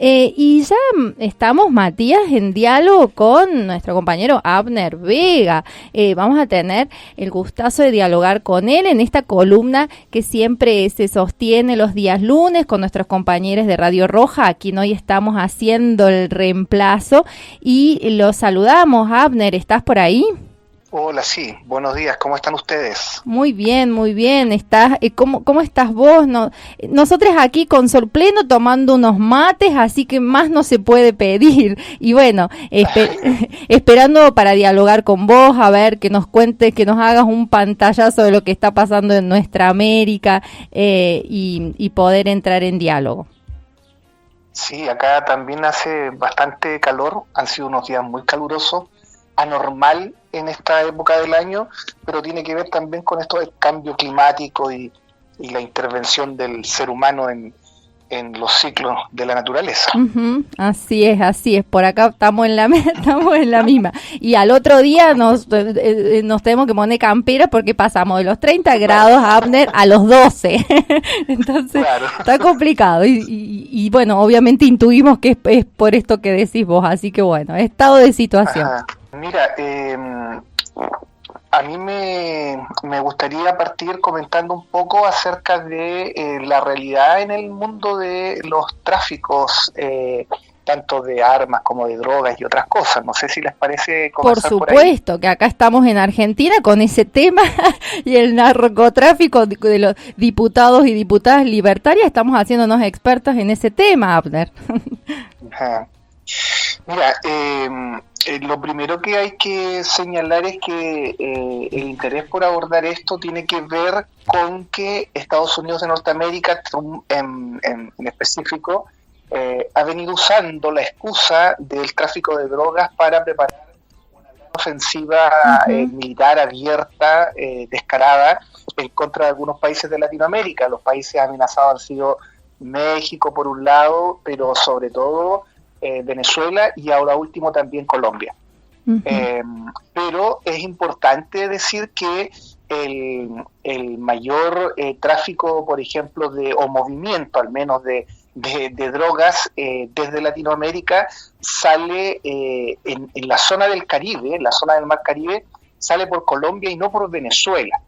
Y ya estamos, Matías, en diálogo con nuestro compañero Abner Vega. Vamos a tener el gustazo de dialogar con él en esta columna que siempre se sostiene los días lunes con nuestros compañeros de Radio Roja, a quien hoy estamos haciendo el reemplazo. Y los saludamos. Abner, ¿estás por ahí? Hola, sí, buenos días, ¿cómo están ustedes? Muy bien, muy bien. ¿Cómo estás vos? Nosotros aquí con sol pleno tomando unos mates, así que más no se puede pedir. Y bueno, esperando para dialogar con vos, a ver, que nos cuentes, que nos hagas un pantallazo de lo que está pasando en nuestra América y poder entrar en diálogo. Sí, acá también hace bastante calor, han sido unos días muy calurosos, anormal en esta época del año, pero tiene que ver también con esto del cambio climático y la intervención del ser humano en los ciclos de la naturaleza. Uh-huh. Así es, por acá estamos en la misma. Y al otro día nos tenemos que poner campera porque pasamos de los 30 grados, Abner, a los 12. Entonces, claro, está complicado. Y bueno, obviamente intuimos que es por esto que decís vos, así que bueno, estado de situación. Ajá. Mira, a mí me gustaría partir comentando un poco acerca de la realidad en el mundo de los tráficos, tanto de armas como de drogas y otras cosas. No sé si les parece comenzar por ahí. Por supuesto, que acá estamos en Argentina con ese tema y el narcotráfico de los diputados y diputadas libertarias. Estamos haciéndonos expertos en ese tema, Abner. Ajá. Mira, lo primero que hay que señalar es que el interés por abordar esto tiene que ver con que Estados Unidos de Norteamérica, en específico, ha venido usando la excusa del tráfico de drogas para preparar una gran ofensiva militar abierta, descarada, en contra de algunos países de Latinoamérica. Los países amenazados han sido México por un lado, pero sobre todo Venezuela y ahora último también Colombia. Uh-huh. Pero es importante decir que el mayor tráfico, por ejemplo, o movimiento al menos de drogas desde Latinoamérica sale en la zona del Caribe, en la zona del Mar Caribe, sale por Colombia y no por Venezuela,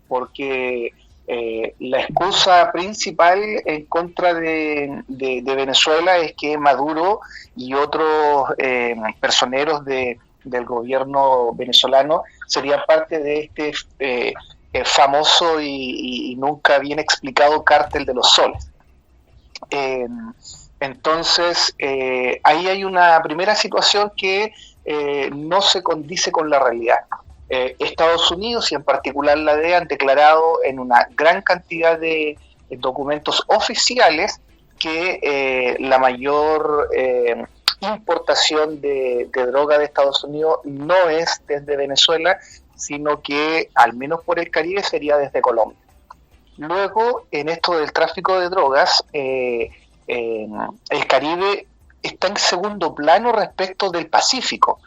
porque la excusa principal en contra de Venezuela es que Maduro y otros personeros del gobierno venezolano serían parte de este famoso y nunca bien explicado cártel de los soles. Entonces, ahí hay una primera situación que no se condice con la realidad. Estados Unidos y en particular la DEA han declarado en una gran cantidad de documentos oficiales que la mayor importación de droga de Estados Unidos no es desde Venezuela, sino que al menos por el Caribe sería desde Colombia. Luego, en esto del tráfico de drogas, el Caribe está en segundo plano respecto del Pacífico,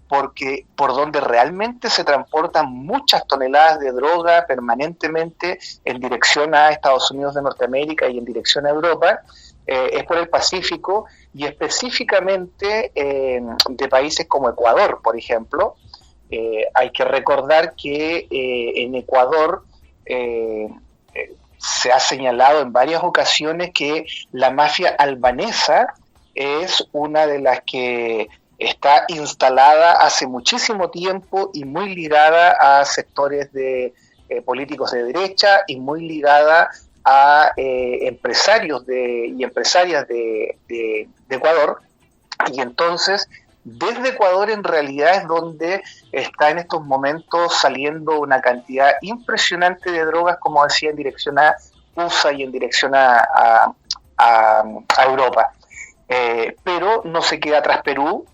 porque por donde realmente se transportan muchas toneladas de droga permanentemente en dirección a Estados Unidos de Norteamérica y en dirección a Europa, es por el Pacífico y específicamente de países como Ecuador, por ejemplo. Hay que recordar que en Ecuador se ha señalado en varias ocasiones que la mafia albanesa es una de las que está instalada hace muchísimo tiempo y muy ligada a sectores de políticos de derecha y muy ligada a empresarios y empresarias de Ecuador. Y entonces, desde Ecuador en realidad es donde está en estos momentos saliendo una cantidad impresionante de drogas, como decía, en dirección a USA y en dirección a Europa. Pero no se queda atrás Perú.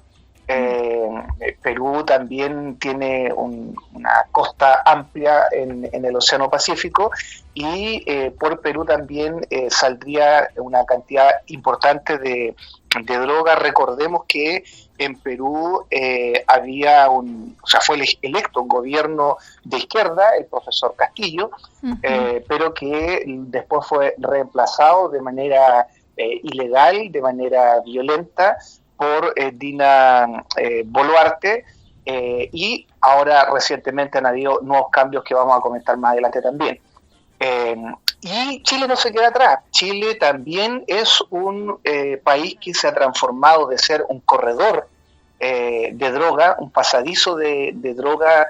Perú también tiene una costa amplia en el Océano Pacífico y por Perú también saldría una cantidad importante de droga. Recordemos que en Perú fue electo un gobierno de izquierda, el profesor Castillo, uh-huh. Pero que después fue reemplazado de manera ilegal, de manera violenta, por Dina Boluarte, y ahora recientemente han habido nuevos cambios que vamos a comentar más adelante también. Y Chile no se queda atrás. Chile también es un país que se ha transformado de ser un corredor de droga, un pasadizo de droga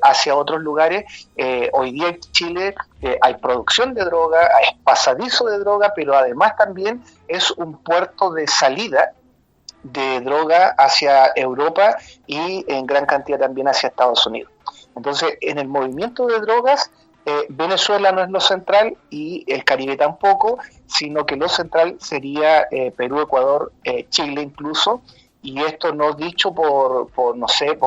hacia otros lugares. Hoy día en Chile hay producción de droga, hay pasadizo de droga, pero además también es un puerto de salida de droga hacia Europa y en gran cantidad también hacia Estados Unidos. Entonces, en el movimiento de drogas, Venezuela no es lo central y el Caribe tampoco, sino que lo central sería Perú, Ecuador, Chile incluso, y esto no dicho por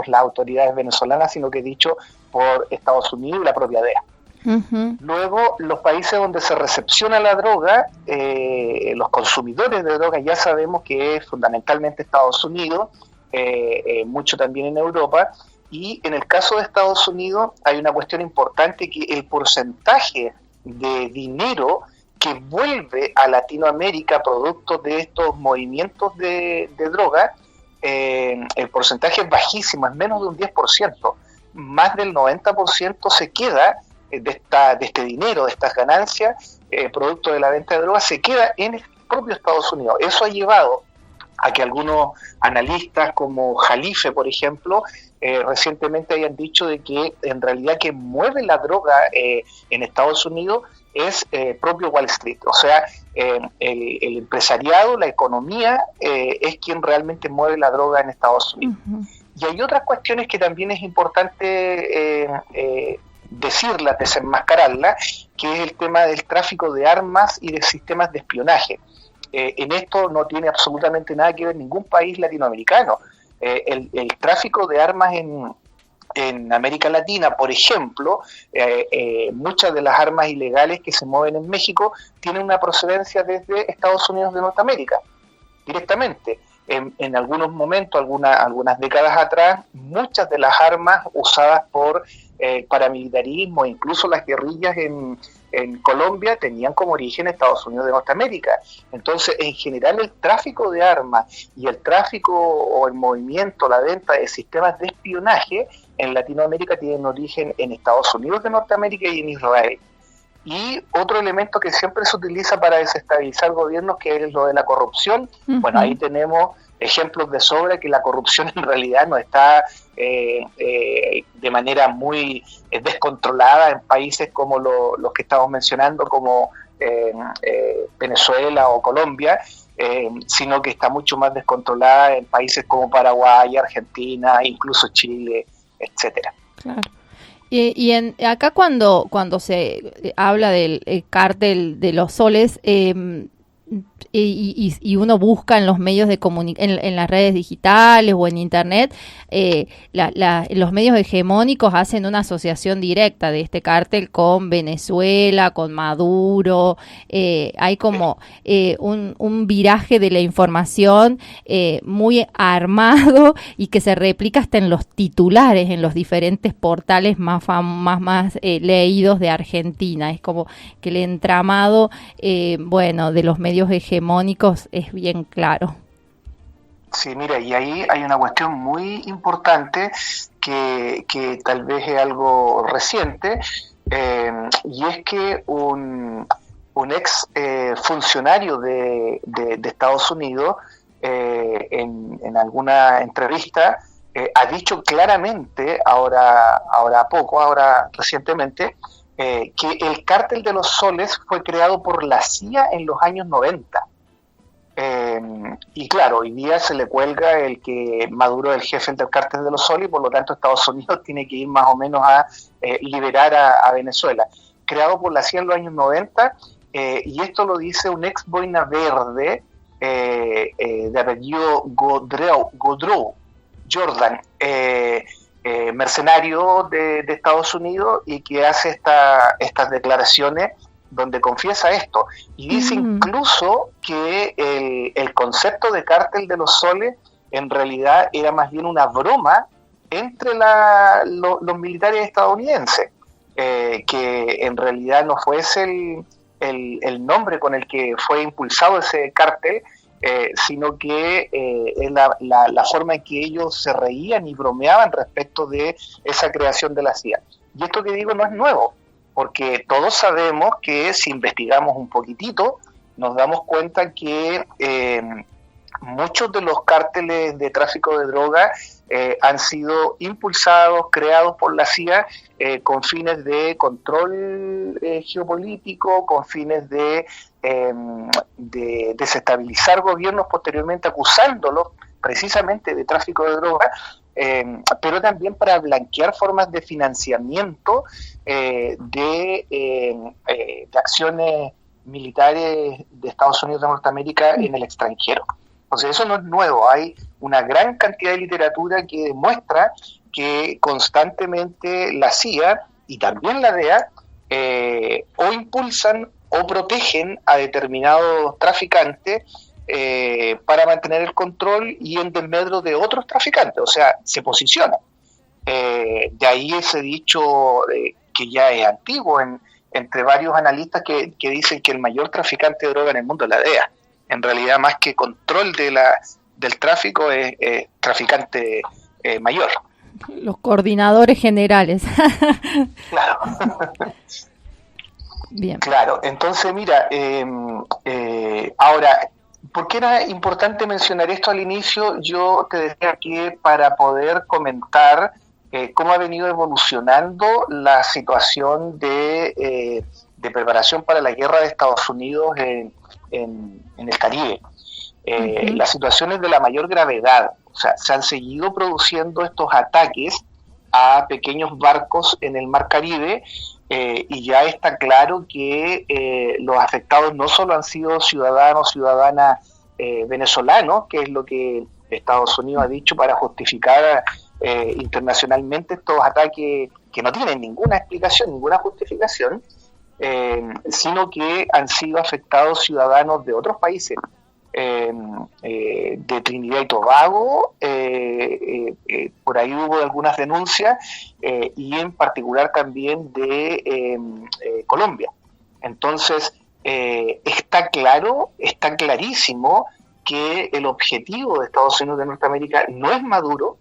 las autoridades venezolanas, sino que dicho por Estados Unidos y la propia DEA. Uh-huh. Luego, los países donde se recepciona la droga, los consumidores de droga, ya sabemos que es fundamentalmente Estados Unidos, mucho también en Europa, y en el caso de Estados Unidos hay una cuestión importante, que el porcentaje de dinero que vuelve a Latinoamérica producto de estos movimientos de droga, el porcentaje es bajísimo, es menos de un 10%, más del 90% se queda de este dinero, de estas ganancias, producto de la venta de drogas, se queda en el propio Estados Unidos. Eso ha llevado a que algunos analistas como Jalife, por ejemplo, recientemente hayan dicho de que en realidad quien mueve la droga en Estados Unidos es propio Wall Street. O sea, el empresariado, la economía, es quien realmente mueve la droga en Estados Unidos. Uh-huh. Y hay otras cuestiones que también es importante decirlas, desenmascararlas, que es el tema del tráfico de armas y de sistemas de espionaje. En esto no tiene absolutamente nada que ver ningún país latinoamericano. El tráfico de armas en América Latina, por ejemplo, muchas de las armas ilegales que se mueven en México tienen una procedencia desde Estados Unidos de Norteamérica, directamente. En algunos momentos, algunas décadas atrás, muchas de las armas usadas por paramilitarismo, incluso las guerrillas en Colombia, tenían como origen Estados Unidos de Norteamérica. Entonces, en general, el tráfico de armas y el tráfico o el movimiento, la venta de sistemas de espionaje en Latinoamérica tienen origen en Estados Unidos de Norteamérica y en Israel. Y otro elemento que siempre se utiliza para desestabilizar gobiernos, que es lo de la corrupción. Uh-huh. Bueno, ahí tenemos ejemplos de sobra que la corrupción en realidad no está de manera muy descontrolada en países como los que estamos mencionando, como Venezuela o Colombia, sino que está mucho más descontrolada en países como Paraguay, Argentina, incluso Chile, etcétera. Claro. Y acá cuando se habla del cártel de los soles, y uno busca en los medios de en las redes digitales o en internet, los medios hegemónicos hacen una asociación directa de este cártel con Venezuela, con Maduro. Hay como un viraje de la información muy armado y que se replica hasta en los titulares, en los diferentes portales más leídos de Argentina. Es como que el entramado de los medios hegemónicos es bien claro. Sí, mira, y ahí hay una cuestión muy importante que tal vez es algo reciente, y es que un ex funcionario de Estados Unidos en alguna entrevista ha dicho claramente, ahora recientemente, que el cártel de los soles fue creado por la CIA en los años 90. Y claro, hoy día se le cuelga el que Maduro es el jefe del cártel de los soles y por lo tanto Estados Unidos tiene que ir más o menos a liberar a Venezuela. Creado por la CIA en los años 90, y esto lo dice un ex boina verde de apellido Godreau, Jordan, mercenario de Estados Unidos, y que hace estas declaraciones donde confiesa esto y dice incluso que el concepto de cártel de los soles en realidad era más bien una broma entre los militares estadounidenses, que en realidad no fuese el nombre con el que fue impulsado ese cártel, sino que es la forma en que ellos se reían y bromeaban respecto de esa creación de la CIA. Y esto que digo no es nuevo, porque todos sabemos que si investigamos un poquitito, nos damos cuenta que muchos de los cárteles de tráfico de drogas han sido impulsados, creados por la CIA con fines de control geopolítico, con fines de desestabilizar gobiernos, posteriormente acusándolos precisamente de tráfico de drogas, pero también para blanquear formas de financiamiento de acciones militares de Estados Unidos de Norteamérica en el extranjero. Entonces eso no es nuevo, hay una gran cantidad de literatura que demuestra que constantemente la CIA y también la DEA o impulsan o protegen a determinados traficantes para mantener el control y en desmedro de otros traficantes, o sea, se posicionan. De ahí ese dicho que ya es antiguo entre varios analistas que dicen que el mayor traficante de droga en el mundo es la DEA. En realidad, más que control del tráfico, es traficante mayor. Los coordinadores generales. Claro. Bien. Claro, entonces mira, ahora, ¿por qué era importante mencionar esto al inicio? Yo te decía que para poder comentar cómo ha venido evolucionando la situación de preparación para la guerra de Estados Unidos en el Caribe. Las situaciones de la mayor gravedad, o sea, se han seguido produciendo estos ataques a pequeños barcos en el Mar Caribe, y ya está claro que los afectados no solo han sido ciudadanas venezolanos, que es lo que Estados Unidos ha dicho para justificar internacionalmente estos ataques que no tienen ninguna explicación, ninguna justificación, sino que han sido afectados ciudadanos de otros países, de Trinidad y Tobago, por ahí hubo algunas denuncias, y en particular también de Colombia. Entonces, está clarísimo que el objetivo de Estados Unidos de Norteamérica no es Maduro,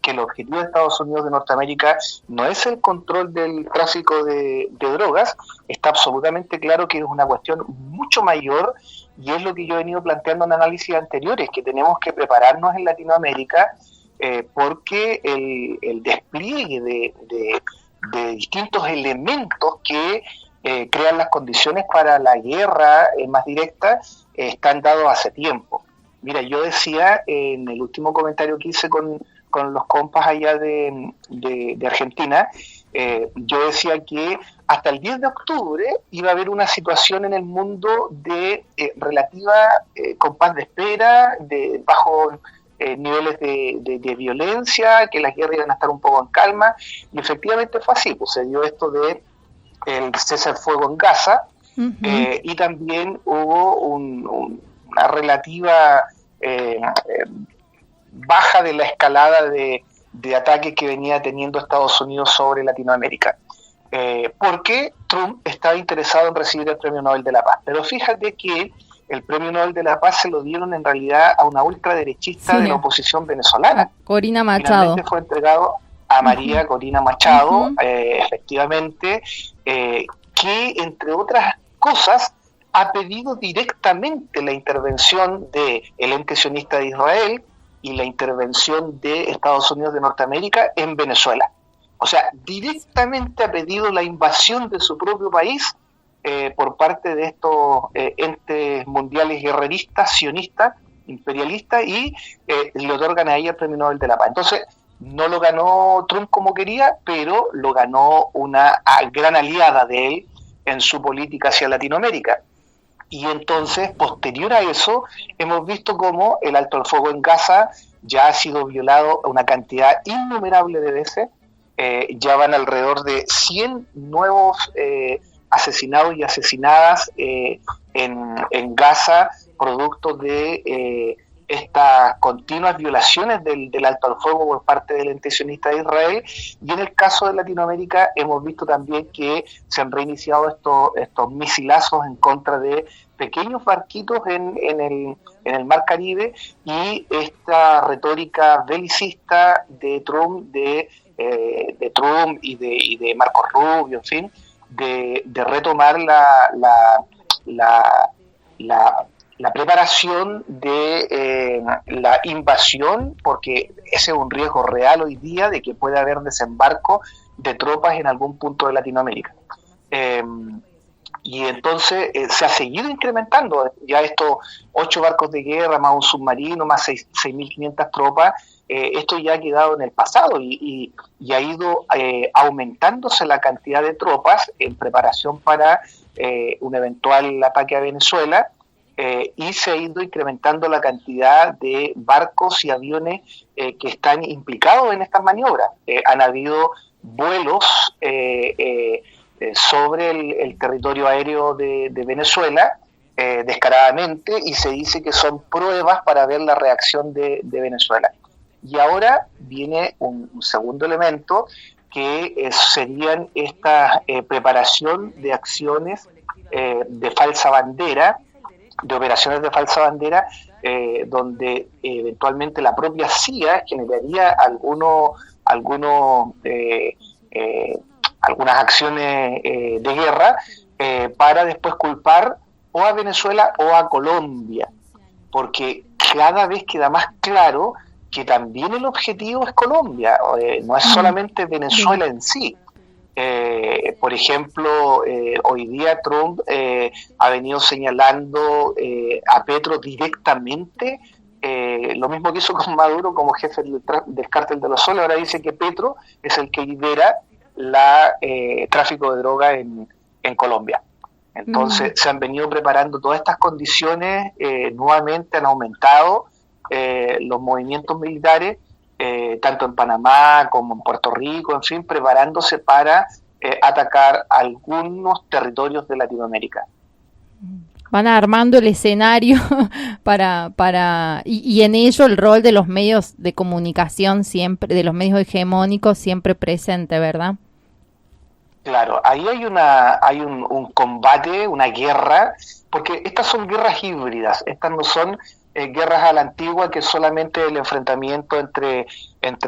que el objetivo de Estados Unidos de Norteamérica no es el control del tráfico de drogas. Está absolutamente claro que es una cuestión mucho mayor, y es lo que yo he venido planteando en análisis anteriores, que tenemos que prepararnos en Latinoamérica, porque el despliegue de distintos elementos que crean las condiciones para la guerra más directa están dados hace tiempo. Mira, yo decía en el último comentario que hice con los compas allá de Argentina, yo decía que hasta el 10 de octubre iba a haber una situación en el mundo de relativa compás de espera, de bajos niveles de violencia, que las guerras iban a estar un poco en calma, y efectivamente fue así, pues se dio esto de el cese al fuego en Gaza, y también hubo una relativa baja de la escalada de ataques que venía teniendo Estados Unidos sobre Latinoamérica, porque Trump estaba interesado en recibir el Premio Nobel de la Paz. Pero fíjate que el Premio Nobel de la Paz se lo dieron en realidad a una ultraderechista de la oposición venezolana. Corina Machado. Finalmente fue entregado a María Corina Machado, efectivamente, que entre otras cosas ha pedido directamente la intervención del ente sionista de Israel y la intervención de Estados Unidos de Norteamérica en Venezuela. O sea, directamente ha pedido la invasión de su propio país por parte de estos entes mundiales guerreristas, sionistas, imperialistas, y le otorgan a ella el Premio Nobel de la Paz. Entonces, no lo ganó Trump como quería, pero lo ganó una gran aliada de él en su política hacia Latinoamérica. Y entonces, posterior a eso, hemos visto cómo el alto al fuego en Gaza ya ha sido violado una cantidad innumerable de veces. Ya van alrededor de 100 nuevos asesinados y asesinadas en Gaza, producto de estas continuas violaciones del alto al fuego por parte del intencionista de Israel, y en el caso de Latinoamérica hemos visto también que se han reiniciado estos misilazos en contra de pequeños barquitos en el Mar Caribe, y esta retórica belicista de Trump, y de Marco Rubio, en fin, de retomar la preparación de la invasión, porque ese es un riesgo real hoy día de que pueda haber desembarco de tropas en algún punto de Latinoamérica. Y entonces se ha seguido incrementando ya estos 8 barcos de guerra, más un submarino, más 6.500 tropas. Esto ya ha quedado en el pasado y ha ido aumentándose la cantidad de tropas en preparación para un eventual ataque a Venezuela, y se ha ido incrementando la cantidad de barcos y aviones que están implicados en estas maniobras. Han habido vuelos sobre el territorio aéreo de Venezuela, descaradamente, y se dice que son pruebas para ver la reacción de Venezuela. Y ahora viene un segundo elemento, que serían esta preparación de acciones de falsa bandera, de operaciones de falsa bandera, donde eventualmente la propia CIA generaría algunas acciones de guerra para después culpar o a Venezuela o a Colombia, porque cada vez queda más claro que también el objetivo es Colombia, no es solamente Venezuela en sí. Por ejemplo, hoy día Trump ha venido señalando a Petro directamente, lo mismo que hizo con Maduro como jefe del cártel de los Soles. Ahora dice que Petro es el que lidera tráfico de droga en Colombia. Entonces se han venido preparando todas estas condiciones, nuevamente han aumentado los movimientos militares, tanto en Panamá como en Puerto Rico, en fin, preparándose para atacar algunos territorios de Latinoamérica. Van armando el escenario y en ello el rol de los medios de comunicación siempre, de los medios hegemónicos siempre presente, ¿verdad? Claro, ahí hay un combate, una guerra, porque estas son guerras híbridas, estas no son guerras a la antigua, que es solamente el enfrentamiento entre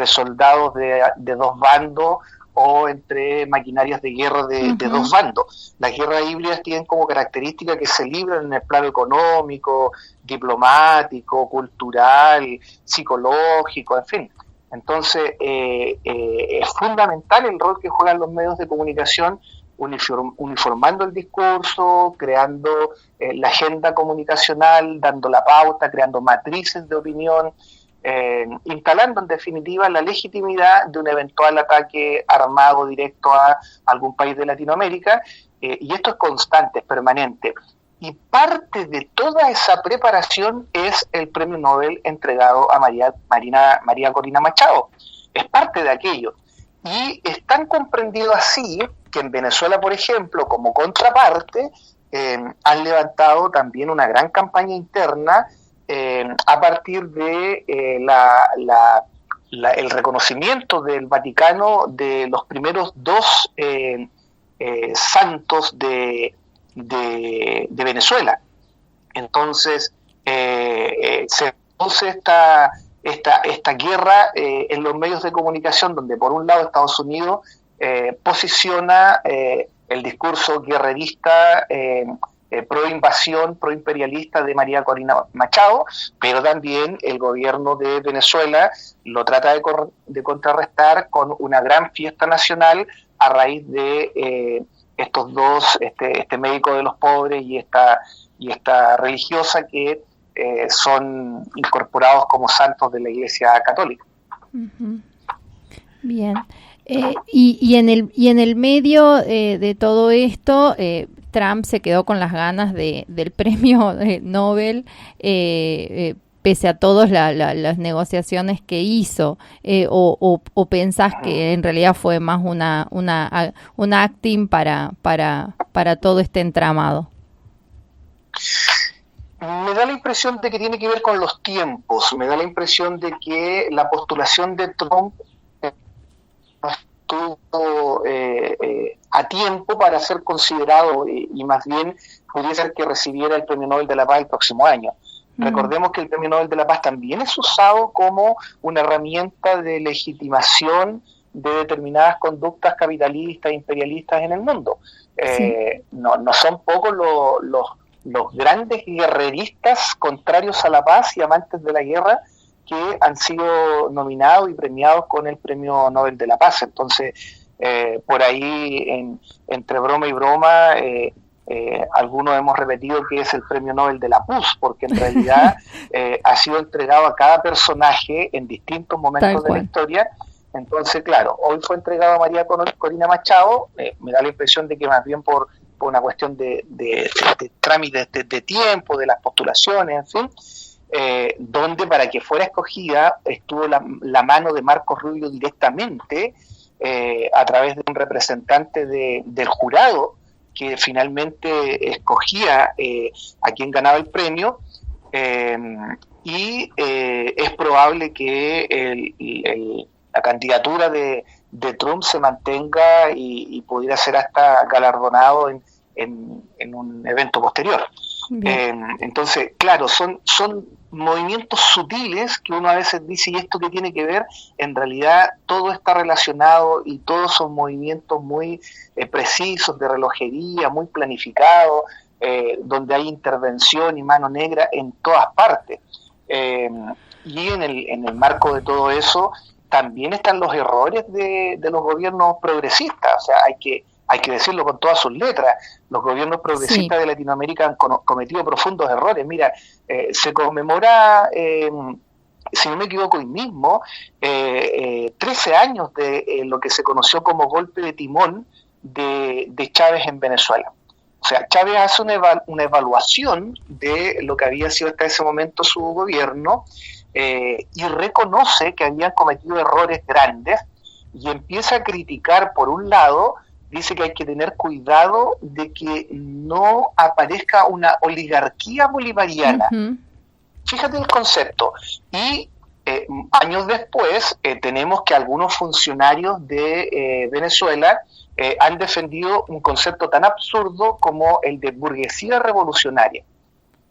soldados de dos bandos o entre maquinarias de guerra de dos bandos. Las guerras híbridas tienen como característica que se libran en el plano económico, diplomático, cultural, psicológico, en fin. Entonces, es fundamental el rol que juegan los medios de comunicación, uniformando el discurso, creando la agenda comunicacional, dando la pauta, creando matrices de opinión, instalando en definitiva la legitimidad de un eventual ataque armado directo a algún país de Latinoamérica, y esto es constante, es permanente. Y parte de toda esa preparación es el premio Nobel entregado a María Corina Machado. Es parte de aquello. Y están comprendidos así que en Venezuela, por ejemplo, como contraparte, han levantado también una gran campaña interna a partir de el reconocimiento del Vaticano de los primeros 2 santos de Venezuela. Entonces se produce esta guerra en los medios de comunicación, donde por un lado Estados Unidos posiciona el discurso guerrerista, pro invasión, pro imperialista de María Corina Machado, pero también el gobierno de Venezuela lo trata de contrarrestar con una gran fiesta nacional a raíz de estos dos, este médico de los pobres y esta religiosa, que son incorporados como santos de la Iglesia Católica. Bien. Y en el medio de todo esto, Trump se quedó con las ganas del premio Nobel, pese a todas las negociaciones que hizo, o pensás que en realidad fue más un acting para todo este entramado. Me da la impresión de que tiene que ver con los tiempos, me da la impresión de que la postulación de Trump estuvo a tiempo para ser considerado y más bien pudiera ser que recibiera el Premio Nobel de la Paz el próximo año. Recordemos que el Premio Nobel de la Paz también es usado como una herramienta de legitimación de determinadas conductas capitalistas e imperialistas en el mundo. Sí. No son pocos los grandes guerreristas contrarios a la paz y amantes de la guerra que han sido nominados y premiados con el Premio Nobel de la Paz. Entonces, por ahí, entre broma y broma, algunos hemos repetido que es el Premio Nobel de la PUS, porque en realidad ha sido entregado a cada personaje en distintos momentos de la historia. Entonces, claro, hoy fue entregado a María Corina Machado, me da la impresión de que más bien por una cuestión de trámites de tiempo, de las postulaciones, en fin, donde para que fuera escogida estuvo la mano de Marcos Rubio directamente a través de un representante del jurado que finalmente escogía a quien ganaba el premio, y es probable que la candidatura de Trump se mantenga y pudiera ser hasta galardonado en un evento posterior. Entonces, claro, son movimientos sutiles que uno a veces dice, ¿y esto qué tiene que ver? En realidad todo está relacionado y todos son movimientos muy precisos, de relojería, muy planificados, donde hay intervención y mano negra en todas partes. Y en el marco de todo eso también están los errores de los gobiernos progresistas. O sea, hay que decirlo con todas sus letras. Los gobiernos progresistas de Latinoamérica han cometido profundos errores. Mira, se conmemora, si no me equivoco, hoy mismo, 13 años de lo que se conoció como golpe de timón de Chávez en Venezuela. O sea, Chávez hace una evaluación de lo que había sido hasta ese momento su gobierno, y reconoce que habían cometido errores grandes y empieza a criticar, por un lado, dice que hay que tener cuidado de que no aparezca una oligarquía bolivariana. Fíjate el concepto. Y años después tenemos que algunos funcionarios de Venezuela han defendido un concepto tan absurdo como el de burguesía revolucionaria.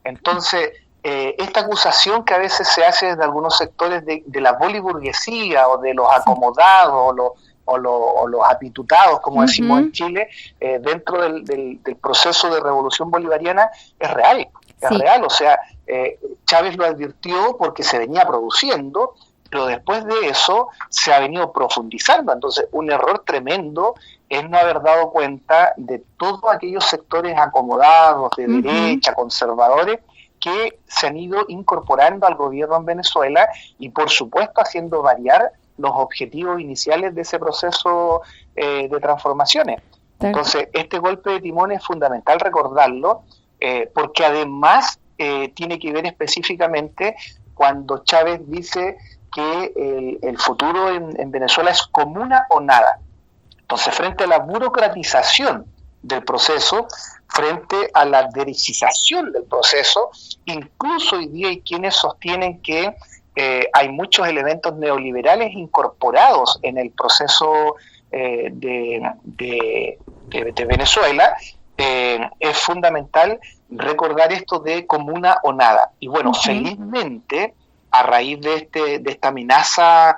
Entonces, esta acusación que a veces se hace desde algunos sectores de la boliburguesía o de los acomodados o los apitutados, como decimos en Chile, dentro del proceso de revolución bolivariana, es real. Es real, o sea, Chávez lo advirtió porque se venía produciendo, pero después de eso se ha venido profundizando. Entonces, un error tremendo es no haber dado cuenta de todos aquellos sectores acomodados, de derecha, conservadores, que se han ido incorporando al gobierno en Venezuela y, por supuesto, haciendo variar los objetivos iniciales de ese proceso de transformaciones. Entonces, este golpe de timón es fundamental recordarlo, porque además tiene que ver específicamente cuando Chávez dice que el futuro en Venezuela es comuna o nada. Entonces, frente a la burocratización del proceso, frente a la derechización del proceso, incluso hoy día hay quienes sostienen que hay muchos elementos neoliberales incorporados en el proceso de Venezuela. Es fundamental recordar esto de comuna o nada. Y bueno, felizmente, a raíz de esta amenaza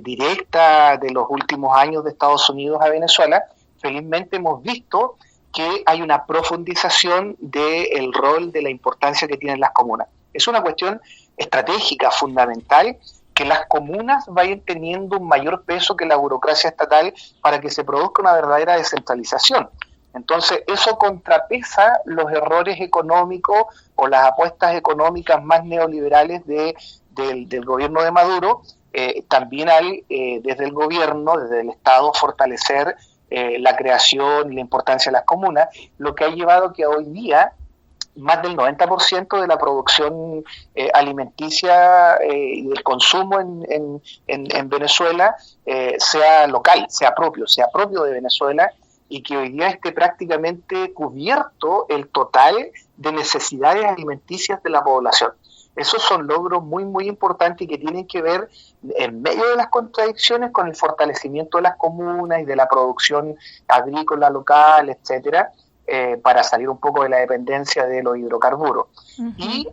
directa de los últimos años de Estados Unidos a Venezuela, felizmente hemos visto que hay una profundización del rol, de la importancia que tienen las comunas. Es una cuestión estratégica, fundamental, que las comunas vayan teniendo un mayor peso que la burocracia estatal para que se produzca una verdadera descentralización. Entonces, eso contrapesa los errores económicos o las apuestas económicas más neoliberales del gobierno de Maduro. También hay, desde el gobierno, desde el Estado, fortalecer la creación y la importancia de las comunas, lo que ha llevado a que hoy día más del 90% de la producción alimenticia y del consumo en Venezuela sea local, sea propio de Venezuela, y que hoy día esté prácticamente cubierto el total de necesidades alimenticias de la población. Esos son logros muy, muy importantes y que tienen que ver, en medio de las contradicciones, con el fortalecimiento de las comunas y de la producción agrícola local, etcétera, para salir un poco de la dependencia de los hidrocarburos. Uh-huh. Y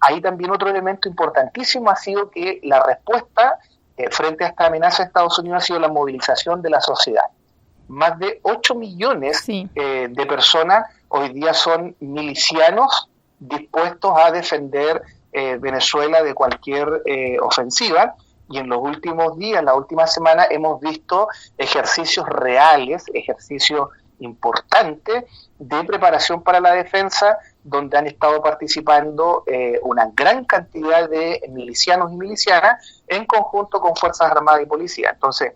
ahí también otro elemento importantísimo ha sido que la respuesta frente a esta amenaza de Estados Unidos ha sido la movilización de la sociedad. Más de 8 millones de personas hoy día son milicianos dispuestos a defender Venezuela de cualquier ofensiva, y en los últimos días, la última semana, hemos visto ejercicios reales, ejercicios importantes de preparación para la defensa, donde han estado participando una gran cantidad de milicianos y milicianas en conjunto con Fuerzas Armadas y Policía. Entonces,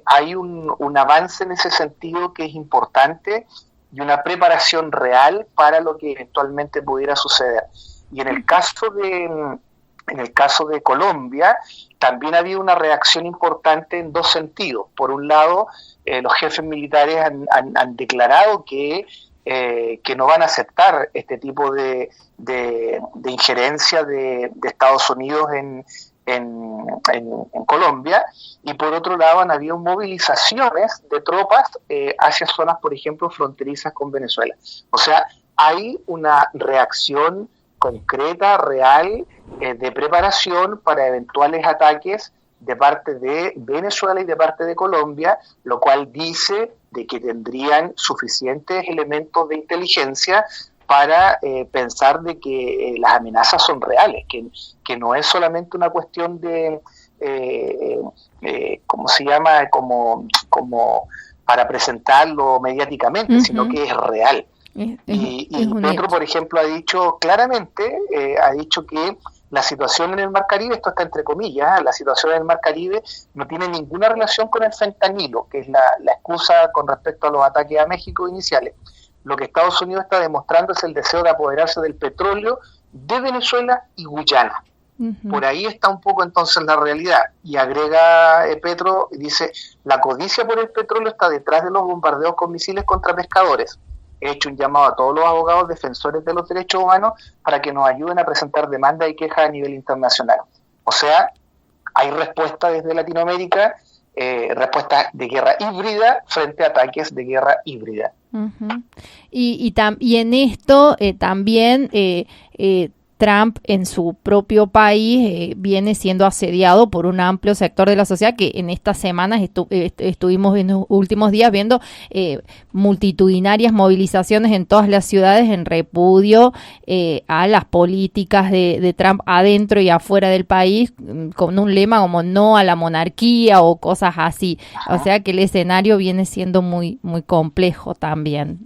hay un avance en ese sentido que es importante y una preparación real para lo que eventualmente pudiera suceder. Y en el caso de Colombia, también ha habido una reacción importante en dos sentidos. Por un lado, los jefes militares han declarado que no van a aceptar este tipo de injerencia de Estados Unidos en Colombia, y por otro lado han habido movilizaciones de tropas hacia zonas, por ejemplo, fronterizas con Venezuela. O sea, hay una reacción concreta, real, de preparación para eventuales ataques de parte de Venezuela y de parte de Colombia, lo cual dice de que tendrían suficientes elementos de inteligencia para pensar de que las amenazas son reales, que no es solamente una cuestión de, ¿cómo se llama?, como para presentarlo mediáticamente, uh-huh, sino que es real. Y Petro, por ejemplo, ha dicho claramente, ha dicho que la situación en el Mar Caribe, esto está entre comillas, la situación en el Mar Caribe no tiene ninguna relación con el fentanilo, que es la excusa con respecto a los ataques a México iniciales. Lo que Estados Unidos está demostrando es el deseo de apoderarse del petróleo de Venezuela y Guyana. Uh-huh. Por ahí está un poco entonces la realidad. Y agrega Petro, dice, la codicia por el petróleo está detrás de los bombardeos con misiles contra pescadores. He hecho un llamado a todos los abogados defensores de los derechos humanos para que nos ayuden a presentar demandas y quejas a nivel internacional. O sea, hay respuesta desde Latinoamérica, respuesta de guerra híbrida frente a ataques de guerra híbrida. Uh-huh. Y en esto también Trump en su propio país viene siendo asediado por un amplio sector de la sociedad que en estas semanas estuvimos en los últimos días viendo multitudinarias movilizaciones en todas las ciudades en repudio a las políticas de Trump adentro y afuera del país, con un lema como no a la monarquía o cosas así. O sea que el escenario viene siendo muy, muy complejo también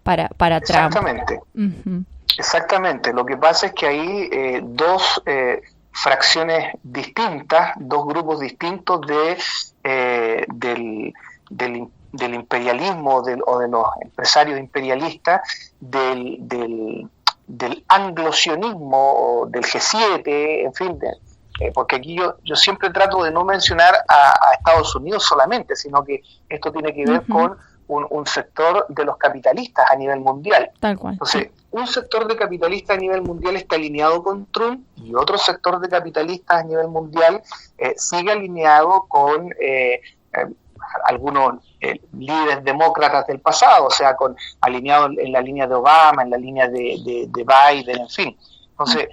para Trump. Exactamente. Uh-huh. Exactamente, lo que pasa es que hay dos fracciones distintas, dos grupos distintos del imperialismo o de los empresarios imperialistas, del anglosionismo, del G7, en fin, porque aquí yo siempre trato de no mencionar a Estados Unidos solamente, sino que esto tiene que ver, uh-huh, con un sector de los capitalistas a nivel mundial. Tal cual. Entonces, un sector de capitalistas a nivel mundial está alineado con Trump y otro sector de capitalistas a nivel mundial sigue alineado con algunos líderes demócratas del pasado, o sea, alineado en la línea de Obama, en la línea de Biden, en fin. Entonces,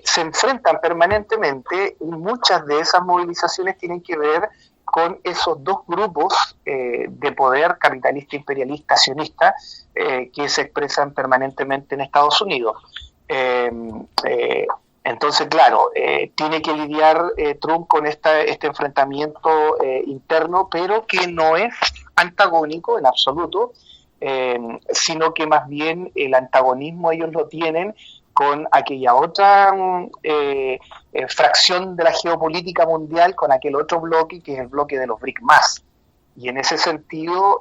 se enfrentan permanentemente y muchas de esas movilizaciones tienen que ver con esos dos grupos de poder capitalista, imperialista, sionista, que se expresan permanentemente en Estados Unidos. Entonces, claro, tiene que lidiar Trump con este enfrentamiento interno, pero que no es antagónico en absoluto, sino que más bien el antagonismo ellos lo tienen con aquella otra fracción de la geopolítica mundial, con aquel otro bloque que es el bloque de los BRIC+. Y en ese sentido,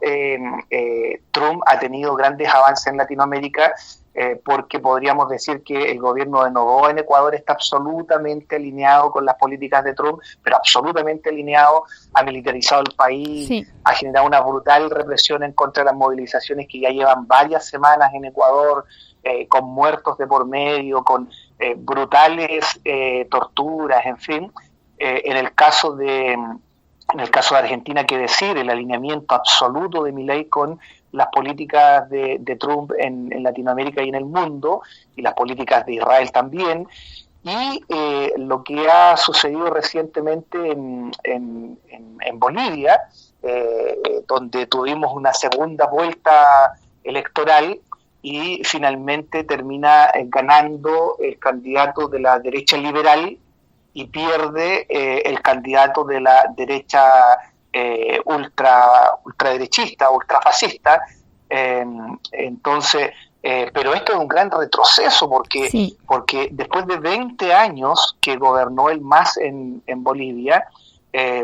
Trump ha tenido grandes avances en Latinoamérica, porque podríamos decir que el gobierno de Noboa en Ecuador está absolutamente alineado con las políticas de Trump, pero absolutamente alineado, ha militarizado el país, sí, ha generado una brutal represión en contra de las movilizaciones que ya llevan varias semanas en Ecuador, con muertos de por medio, con brutales torturas, en fin. En el caso de Argentina, qué decir, el alineamiento absoluto de Milei con las políticas de Trump en Latinoamérica y en el mundo, y las políticas de Israel también, y lo que ha sucedido recientemente en Bolivia, donde tuvimos una segunda vuelta electoral y finalmente termina ganando el candidato de la derecha liberal y pierde el candidato de la derecha ultraderechista, ultrafascista. Entonces, pero esto es un gran retroceso porque, sí, porque después de 20 años que gobernó el MAS en Bolivia,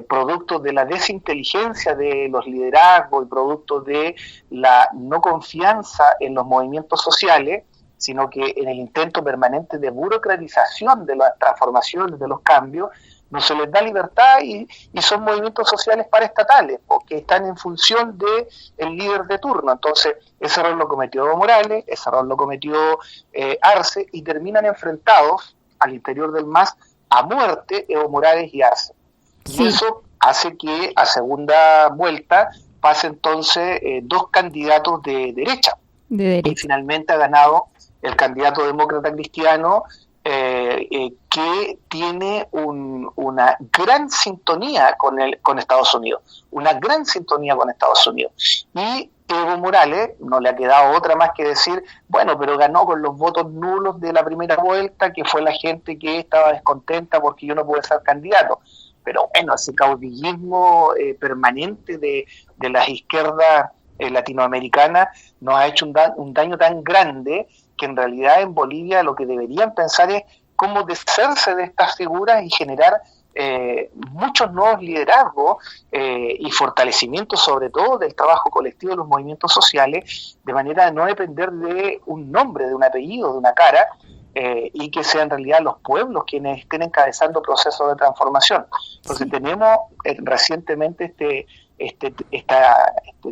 producto de la desinteligencia de los liderazgos y producto de la no confianza en los movimientos sociales, sino que en el intento permanente de burocratización de las transformaciones, de los cambios, no se les da libertad y son movimientos sociales paraestatales, porque están en función del líder de turno. Entonces, ese error lo cometió Evo Morales, ese error lo cometió Arce, y terminan enfrentados al interior del MAS a muerte Evo Morales y Arce. Sí. Y eso hace que a segunda vuelta pase entonces dos candidatos de derecha. Y finalmente ha ganado el candidato demócrata cristiano, que tiene una gran sintonía con Estados Unidos, una gran sintonía con Estados Unidos. Y Evo Morales no le ha quedado otra más que decir, bueno, pero ganó con los votos nulos de la primera vuelta, que fue la gente que estaba descontenta porque yo no pude ser candidato. Pero bueno, ese caudillismo permanente de las izquierdas latinoamericanas nos ha hecho un daño tan grande que en realidad en Bolivia lo que deberían pensar es cómo deshacerse de estas figuras y generar muchos nuevos liderazgos y fortalecimiento sobre todo del trabajo colectivo de los movimientos sociales, de manera de no depender de un nombre, de un apellido, de una cara, y que sean en realidad los pueblos quienes estén encabezando procesos de transformación. Entonces sí, tenemos recientemente este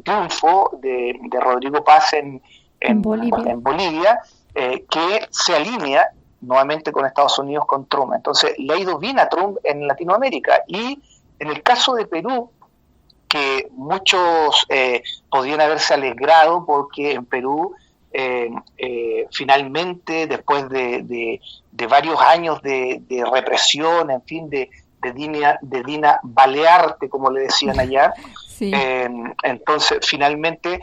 triunfo de Rodrigo Paz en Bolivia, que se alinea nuevamente con Estados Unidos, con Trump. Entonces le ha ido bien a Trump en Latinoamérica. Y en el caso de Perú, que muchos podrían haberse alegrado porque en Perú finalmente, después de varios años de represión, en fin, de Dina Balearte, como le decían allá, sí, entonces finalmente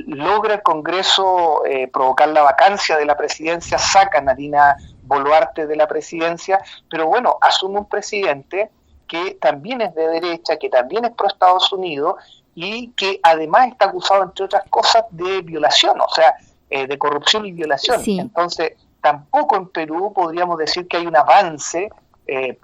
logra el Congreso provocar la vacancia de la presidencia, sacan a Dina Boluarte de la presidencia, pero bueno, asume un presidente que también es de derecha, que también es pro Estados Unidos y que además está acusado, entre otras cosas, de violación, o sea, de corrupción y violación. Sí. Entonces, tampoco en Perú podríamos decir que hay un avance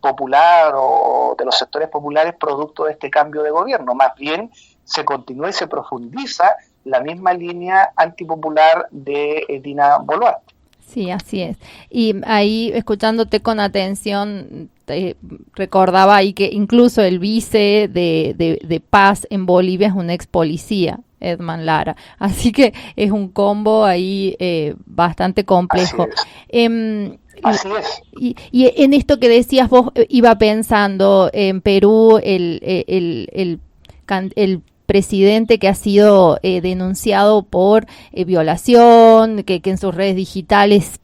popular o de los sectores populares producto de este cambio de gobierno. Más bien se continúa y se profundiza la misma línea antipopular de Dina Boluarte. Sí, así es. Y ahí, escuchándote con atención, recordaba ahí que incluso el vice de Paz en Bolivia es un ex policía, Edman Lara. Así que es un combo ahí bastante complejo. Así es. Y en esto que decías vos, iba pensando en Perú, el presidente que ha sido denunciado por violación, que en sus redes digitales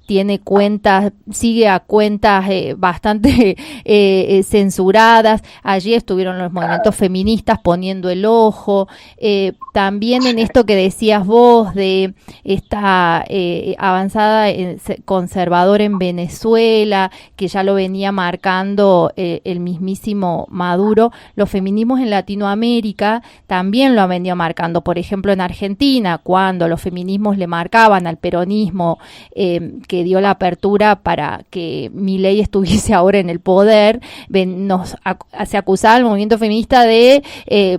tiene cuentas, sigue a cuentas bastante censuradas. Allí estuvieron los movimientos feministas poniendo el ojo. También en esto que decías vos de esta avanzada conservadora en Venezuela, que ya lo venía marcando el mismísimo Maduro, los feminismos en Latinoamérica también lo han venido marcando. Por ejemplo, en Argentina, cuando los feminismos le marcaban al peronismo que dio la apertura para que Milei estuviese ahora en el poder, se acusaba al movimiento feminista de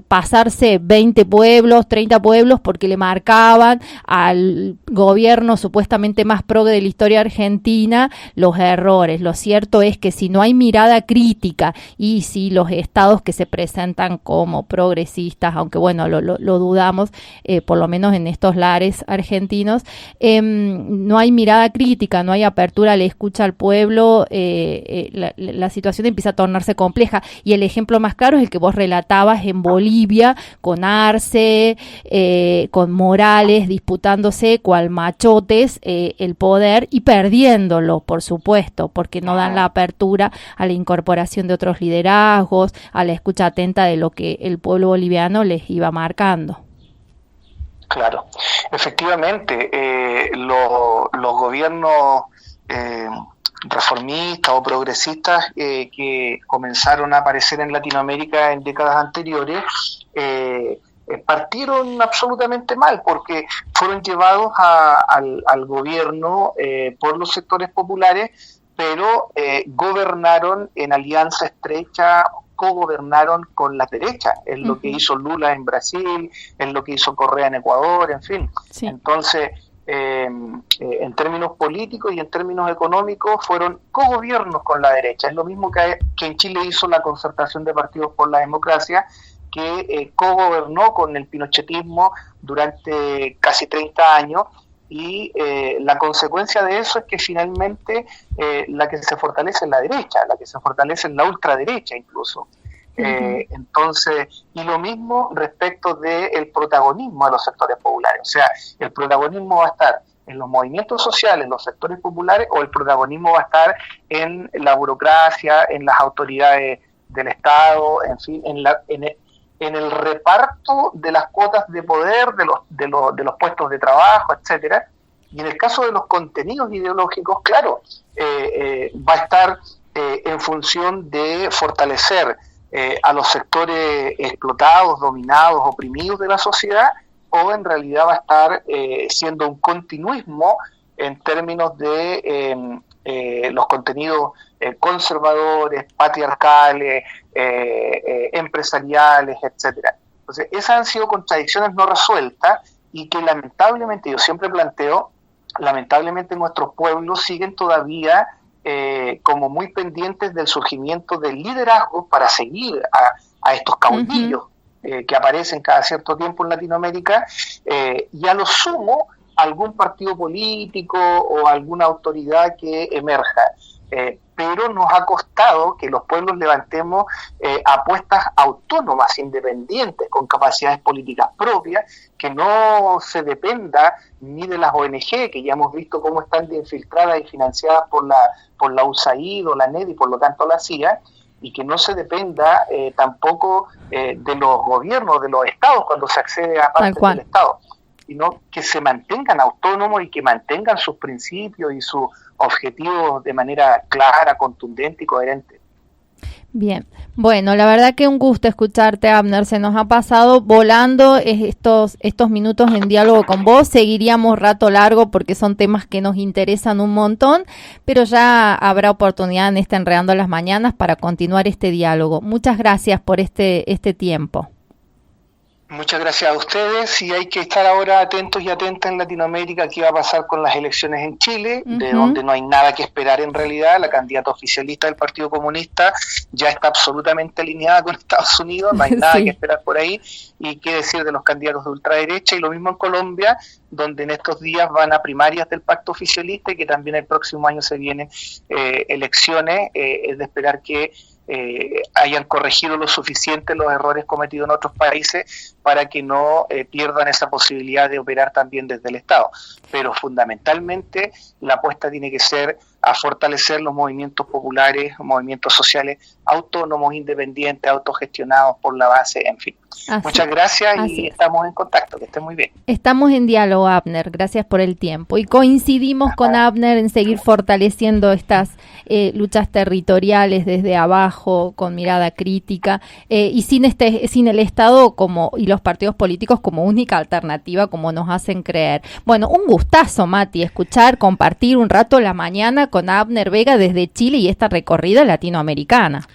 pasarse 20 pueblos, 30 pueblos, porque le marcaban al gobierno supuestamente más progre de la historia argentina los errores. Lo cierto es que si no hay mirada crítica y si los estados que se presentan como progresistas, aunque bueno, lo dudamos, por lo menos en estos lares argentinos, no hay mirada crítica, no hay apertura a la escucha al pueblo, la situación empieza a tornarse compleja. Y el ejemplo más claro es el que vos relatabas en Bolivia, con Arce, con Morales disputándose cual machotes el poder y perdiéndolo, por supuesto, porque no dan la apertura a la incorporación de otros liderazgos, a la escucha atenta de lo que el pueblo boliviano les iba marcando. Claro, efectivamente, los gobiernos reformistas o progresistas que comenzaron a aparecer en Latinoamérica en décadas anteriores partieron absolutamente mal, porque fueron llevados al gobierno por los sectores populares, pero gobernaron en alianza estrecha, cogobernaron con la derecha, es lo que hizo Lula en Brasil, es lo que hizo Correa en Ecuador, en fin. Sí. Entonces, en términos políticos y en términos económicos, fueron cogobiernos con la derecha. Es lo mismo que en Chile hizo la Concertación de Partidos por la Democracia, que cogobernó con el pinochetismo durante casi 30 años, y la consecuencia de eso es que finalmente la que se fortalece es la derecha, la que se fortalece es la ultraderecha incluso. Entonces, y lo mismo respecto del protagonismo de los sectores populares, o sea, el protagonismo va a estar en los movimientos sociales, en los sectores populares, o el protagonismo va a estar en la burocracia, en las autoridades del Estado, en fin, en el reparto de las cuotas de poder, de los puestos de trabajo, etcétera. Y en el caso de los contenidos ideológicos, claro, va a estar en función de fortalecer a los sectores explotados, dominados, oprimidos de la sociedad, o en realidad va a estar siendo un continuismo en términos de los contenidos conservadores, patriarcales, empresariales, etcétera. Entonces, esas han sido contradicciones no resueltas y que lamentablemente, yo siempre planteo, lamentablemente nuestros pueblos siguen todavía como muy pendientes del surgimiento del liderazgo para seguir a estos caudillos que aparecen cada cierto tiempo en Latinoamérica, y a lo sumo algún partido político o alguna autoridad que emerja. Pero nos ha costado que los pueblos levantemos apuestas autónomas, independientes, con capacidades políticas propias, que no se dependa ni de las ONG, que ya hemos visto cómo están infiltradas y financiadas por la USAID o la NED y por lo tanto la CIA, y que no se dependa tampoco de los gobiernos, de los estados, cuando se accede a partes del Estado, sino que se mantengan autónomos y que mantengan sus principios y sus objetivos de manera clara, contundente y coherente. Bien, bueno, la verdad que un gusto escucharte, Abner. Se nos ha pasado volando estos minutos en diálogo con vos. Seguiríamos rato largo porque son temas que nos interesan un montón, pero ya habrá oportunidad en Enredando las Mañanas para continuar este diálogo. Muchas gracias por este tiempo. Muchas gracias a ustedes, y hay que estar ahora atentos y atentas en Latinoamérica qué va a pasar con las elecciones en Chile, de donde no hay nada que esperar en realidad. La candidata oficialista del Partido Comunista ya está absolutamente alineada con Estados Unidos, no hay nada que esperar por ahí, y qué decir de los candidatos de ultraderecha, y lo mismo en Colombia, donde en estos días van a primarias del pacto oficialista y que también el próximo año se vienen elecciones. Es de esperar que hayan corregido lo suficiente los errores cometidos en otros países para que no pierdan esa posibilidad de operar también desde el Estado. Pero fundamentalmente la apuesta tiene que ser a fortalecer los movimientos populares, movimientos sociales, autónomos, independientes, autogestionados por la base, en fin. Muchas gracias y estamos en contacto, que estén muy bien. Estamos en diálogo, Abner, gracias por el tiempo. Y coincidimos con Abner en seguir fortaleciendo estas luchas territoriales desde abajo, con mirada crítica, y sin el Estado y los partidos políticos como única alternativa, como nos hacen creer. Bueno, un gustazo, Mati, compartir un rato la mañana con Abner Vega desde Chile y esta recorrida latinoamericana.